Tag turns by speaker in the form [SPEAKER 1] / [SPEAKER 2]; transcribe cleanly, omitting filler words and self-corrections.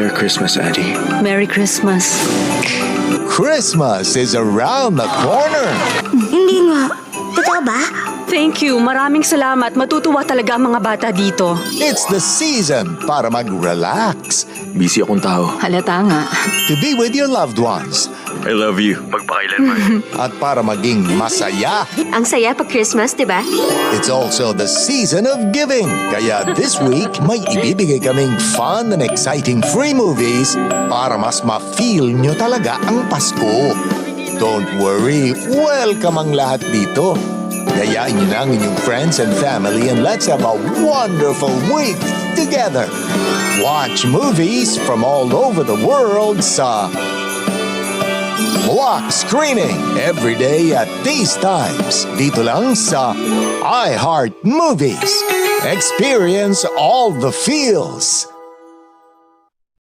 [SPEAKER 1] Merry Christmas, Addie.
[SPEAKER 2] Merry Christmas.
[SPEAKER 3] Christmas is around the corner.
[SPEAKER 4] Hindi nga. Totoo ba?
[SPEAKER 2] Thank you. Maraming salamat. Matutuwa talaga ang mga bata dito.
[SPEAKER 3] It's the season para mag-relax,
[SPEAKER 1] Busy akong tao.
[SPEAKER 2] Halata nga.
[SPEAKER 3] to be with your loved ones,
[SPEAKER 1] I love you. Magpakailanman.
[SPEAKER 3] at para maging masaya.
[SPEAKER 4] Ang saya pag Christmas, di ba?
[SPEAKER 3] It's also the season of giving. Kaya this week, may ibibigay kaming fun and exciting free movies para mas ma-feel nyo talaga ang Pasko. Don't worry, welcome ang lahat dito. Yayain nyo na ang inyong friends and family and let's have a wonderful week together. Watch movies from all over the world sa Block Screening every day at these times. Dito lang sa iHeart Movies. Experience all the feels.